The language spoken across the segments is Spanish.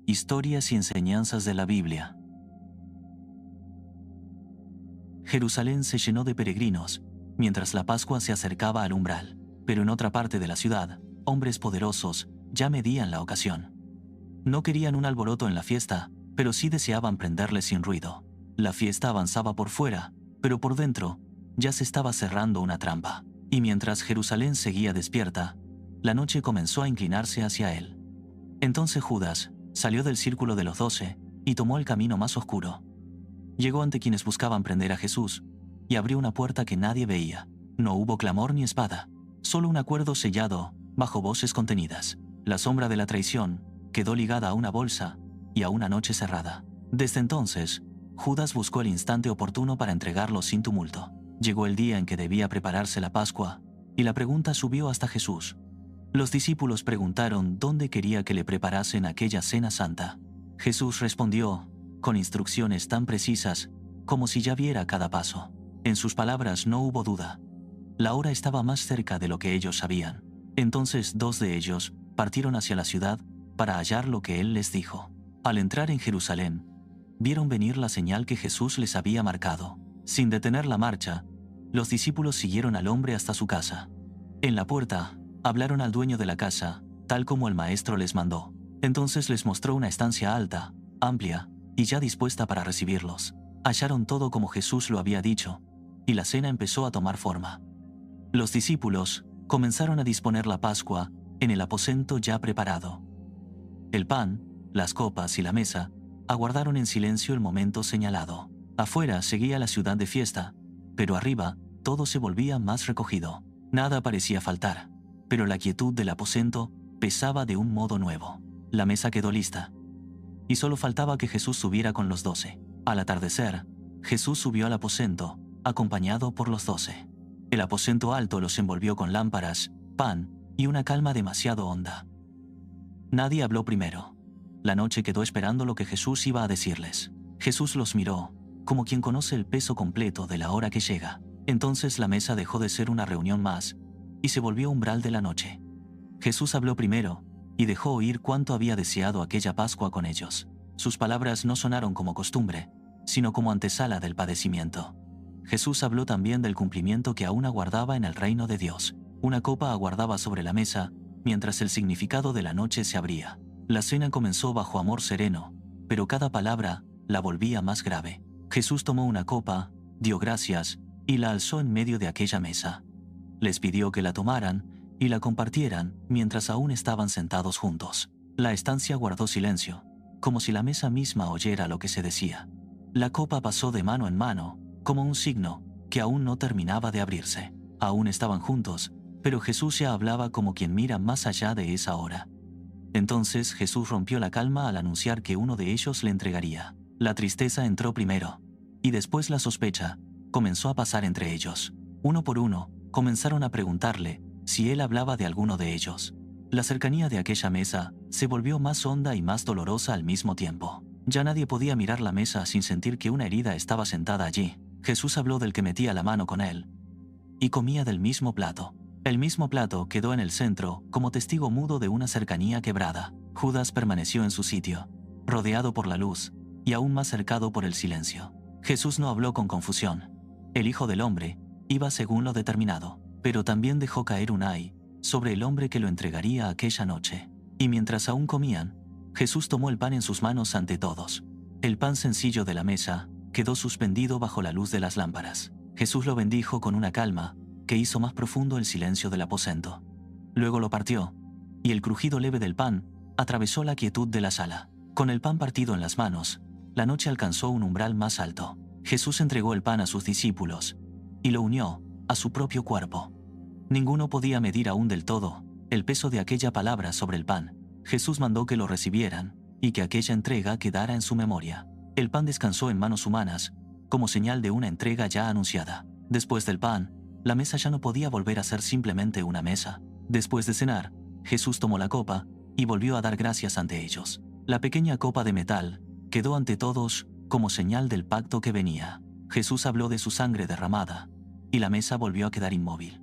Historias y enseñanzas de la Biblia. Jerusalén se llenó de peregrinos, mientras la Pascua se acercaba al umbral, pero en otra parte de la ciudad, hombres poderosos ya medían la ocasión. No querían un alboroto en la fiesta, pero sí deseaban prenderle sin ruido. La fiesta avanzaba por fuera, pero por dentro ya se estaba cerrando una trampa. Y mientras Jerusalén seguía despierta, la noche comenzó a inclinarse hacia él. Entonces Judas salió del círculo de los 12 y tomó el camino más oscuro. Llegó ante quienes buscaban prender a Jesús y abrió una puerta que nadie veía. No hubo clamor ni espada, solo un acuerdo sellado bajo voces contenidas. La sombra de la traición quedó ligada a una bolsa y a una noche cerrada. Desde entonces, Judas buscó el instante oportuno para entregarlo sin tumulto. Llegó el día en que debía prepararse la Pascua y la pregunta subió hasta Jesús. Los discípulos preguntaron dónde quería que le preparasen aquella cena santa. Jesús respondió con instrucciones tan precisas como si ya viera cada paso. En sus palabras no hubo duda. La hora estaba más cerca de lo que ellos sabían. Entonces 2 de ellos partieron hacia la ciudad para hallar lo que él les dijo. Al entrar en Jerusalén, vieron venir la señal que Jesús les había marcado. Sin detener la marcha, los discípulos siguieron al hombre hasta su casa. En la puerta, hablaron al dueño de la casa, tal como el maestro les mandó. Entonces les mostró una estancia alta, amplia y ya dispuesta para recibirlos. Hallaron todo como Jesús lo había dicho, y la cena empezó a tomar forma. Los discípulos comenzaron a disponer la Pascua en el aposento ya preparado. El pan, las copas y la mesa aguardaron en silencio el momento señalado. Afuera seguía la ciudad de fiesta, pero arriba todo se volvía más recogido. Nada parecía faltar, pero la quietud del aposento pesaba de un modo nuevo. La mesa quedó lista, y solo faltaba que Jesús subiera con los 12. Al atardecer, Jesús subió al aposento, acompañado por los 12. El aposento alto los envolvió con lámparas, pan y una calma demasiado honda. Nadie habló primero. La noche quedó esperando lo que Jesús iba a decirles. Jesús los miró, como quien conoce el peso completo de la hora que llega. Entonces la mesa dejó de ser una reunión más y se volvió umbral de la noche. Jesús habló primero y dejó oír cuánto había deseado aquella Pascua con ellos. Sus palabras no sonaron como costumbre, sino como antesala del padecimiento. Jesús habló también del cumplimiento que aún aguardaba en el reino de Dios. Una copa aguardaba sobre la mesa, mientras el significado de la noche se abría. La cena comenzó bajo amor sereno, pero cada palabra la volvía más grave. Jesús tomó una copa, dio gracias y la alzó en medio de aquella mesa. Les pidió que la tomaran y la compartieran mientras aún estaban sentados juntos. La estancia guardó silencio, como si la mesa misma oyera lo que se decía. La copa pasó de mano en mano, como un signo que aún no terminaba de abrirse. Aún estaban juntos, pero Jesús ya hablaba como quien mira más allá de esa hora. Entonces Jesús rompió la calma al anunciar que uno de ellos le entregaría. La tristeza entró primero, y después la sospecha comenzó a pasar entre ellos. Uno por uno, comenzaron a preguntarle si él hablaba de alguno de ellos. La cercanía de aquella mesa se volvió más honda y más dolorosa al mismo tiempo. Ya nadie podía mirar la mesa sin sentir que una herida estaba sentada allí. Jesús habló del que metía la mano con él y comía del mismo plato. El mismo plato quedó en el centro como testigo mudo de una cercanía quebrada. Judas permaneció en su sitio, rodeado por la luz y aún más cercado por el silencio. Jesús no habló con confusión. El Hijo del Hombre iba según lo determinado, pero también dejó caer un ay sobre el hombre que lo entregaría aquella noche. Y mientras aún comían, Jesús tomó el pan en sus manos ante todos. El pan sencillo de la mesa quedó suspendido bajo la luz de las lámparas. Jesús lo bendijo con una calma que hizo más profundo el silencio del aposento. Luego lo partió, y el crujido leve del pan atravesó la quietud de la sala. Con el pan partido en las manos, la noche alcanzó un umbral más alto. Jesús entregó el pan a sus discípulos y lo unió a su propio cuerpo. Ninguno podía medir aún del todo el peso de aquella palabra sobre el pan. Jesús mandó que lo recibieran y que aquella entrega quedara en su memoria. El pan descansó en manos humanas, como señal de una entrega ya anunciada. Después del pan, la mesa ya no podía volver a ser simplemente una mesa. Después de cenar, Jesús tomó la copa y volvió a dar gracias ante ellos. La pequeña copa de metal quedó ante todos como señal del pacto que venía. Jesús habló de su sangre derramada, y la mesa volvió a quedar inmóvil.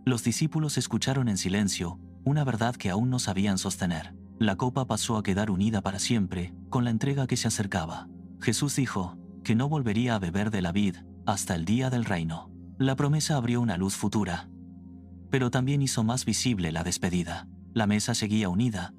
Los discípulos escucharon en silencio una verdad que aún no sabían sostener. La copa pasó a quedar unida para siempre con la entrega que se acercaba. Jesús dijo que no volvería a beber de la vid hasta el día del reino. La promesa abrió una luz futura, pero también hizo más visible la despedida. La mesa seguía unida,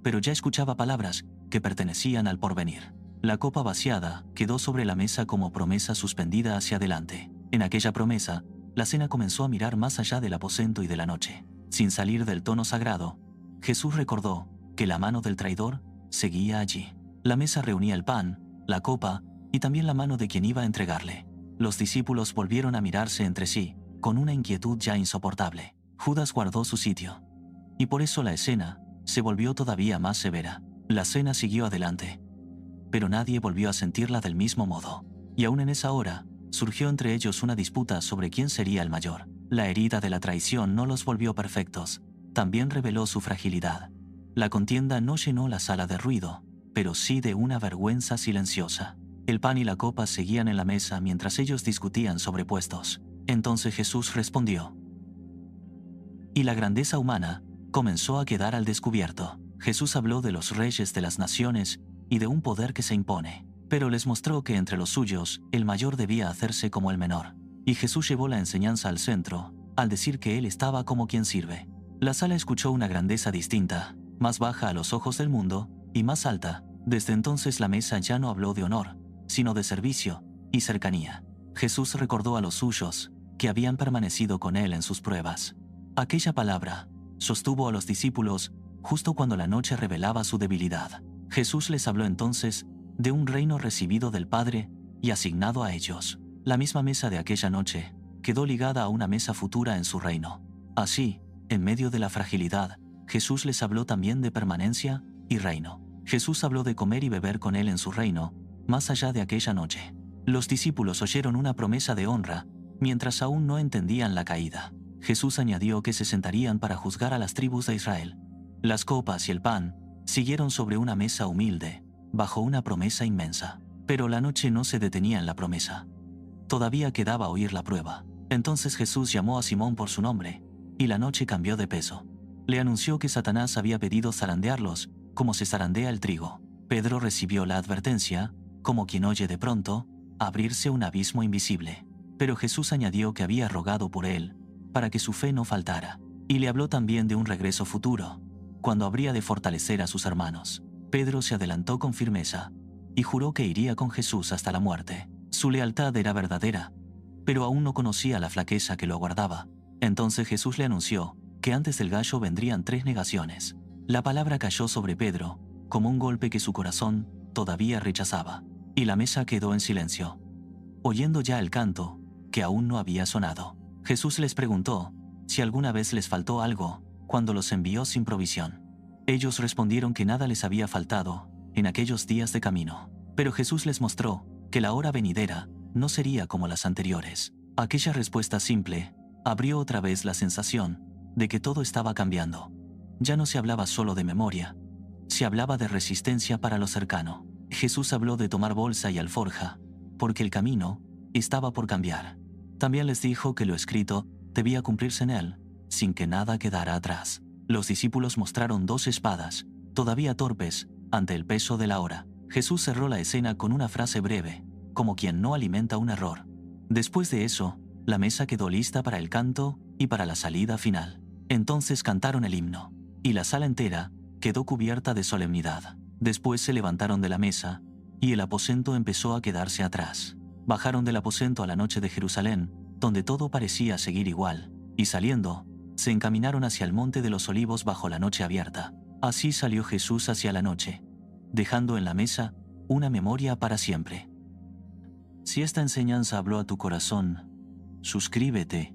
pero ya escuchaba palabras que pertenecían al porvenir. La copa vaciada quedó sobre la mesa como promesa suspendida hacia adelante. En aquella promesa, la cena comenzó a mirar más allá del aposento y de la noche. Sin salir del tono sagrado, Jesús recordó que la mano del traidor seguía allí. La mesa reunía el pan, la copa y también la mano de quien iba a entregarle. Los discípulos volvieron a mirarse entre sí, con una inquietud ya insoportable. Judas guardó su sitio, y por eso la escena se volvió todavía más severa. La cena siguió adelante, pero nadie volvió a sentirla del mismo modo. Y aún en esa hora, surgió entre ellos una disputa sobre quién sería el mayor. La herida de la traición no los volvió perfectos, también reveló su fragilidad. La contienda no llenó la sala de ruido, pero sí de una vergüenza silenciosa. El pan y la copa seguían en la mesa mientras ellos discutían sobre puestos. Entonces Jesús respondió, y la grandeza humana comenzó a quedar al descubierto. Jesús habló de los reyes de las naciones y de un poder que se impone, pero les mostró que entre los suyos el mayor debía hacerse como el menor. Y Jesús llevó la enseñanza al centro, al decir que él estaba como quien sirve. La sala escuchó una grandeza distinta, más baja a los ojos del mundo y más alta. Desde entonces la mesa ya no habló de honor, sino de servicio y cercanía. Jesús recordó a los suyos que habían permanecido con él en sus pruebas. Aquella palabra sostuvo a los discípulos justo cuando la noche revelaba su debilidad. Jesús les habló entonces de un reino recibido del Padre y asignado a ellos. La misma mesa de aquella noche quedó ligada a una mesa futura en su reino. Así, en medio de la fragilidad, Jesús les habló también de permanencia y reino. Jesús habló de comer y beber con él en su reino, más allá de aquella noche. Los discípulos oyeron una promesa de honra, mientras aún no entendían la caída. Jesús añadió que se sentarían para juzgar a las tribus de Israel. Las copas y el pan siguieron sobre una mesa humilde, bajo una promesa inmensa. Pero la noche no se detenía en la promesa. Todavía quedaba oír la prueba. Entonces Jesús llamó a Simón por su nombre, y la noche cambió de peso. Le anunció que Satanás había pedido zarandearlos, como se zarandea el trigo. Pedro recibió la advertencia, como quien oye de pronto abrirse un abismo invisible. Pero Jesús añadió que había rogado por él, para que su fe no faltara. Y le habló también de un regreso futuro, cuando habría de fortalecer a sus hermanos. Pedro se adelantó con firmeza, y juró que iría con Jesús hasta la muerte. Su lealtad era verdadera, pero aún no conocía la flaqueza que lo aguardaba. Entonces Jesús le anunció que antes del gallo vendrían 3 negaciones. La palabra cayó sobre Pedro, como un golpe que su corazón todavía rechazaba, y la mesa quedó en silencio, oyendo ya el canto, que aún no había sonado. Jesús les preguntó si alguna vez les faltó algo cuando los envió sin provisión. Ellos respondieron que nada les había faltado en aquellos días de camino. Pero Jesús les mostró que la hora venidera no sería como las anteriores. Aquella respuesta simple abrió otra vez la sensación de que todo estaba cambiando. Ya no se hablaba solo de memoria, se hablaba de resistencia para lo cercano. Jesús habló de tomar bolsa y alforja, porque el camino estaba por cambiar. También les dijo que lo escrito debía cumplirse en él, sin que nada quedara atrás. Los discípulos mostraron 2 espadas, todavía torpes, ante el peso de la hora. Jesús cerró la escena con una frase breve, como quien no alimenta un error. Después de eso, la mesa quedó lista para el canto y para la salida final. Entonces cantaron el himno, y la sala entera quedó cubierta de solemnidad. Después se levantaron de la mesa, y el aposento empezó a quedarse atrás. Bajaron del aposento a la noche de Jerusalén, donde todo parecía seguir igual, y saliendo, se encaminaron hacia el monte de los olivos bajo la noche abierta. Así salió Jesús hacia la noche, dejando en la mesa una memoria para siempre. Si esta enseñanza habló a tu corazón, suscríbete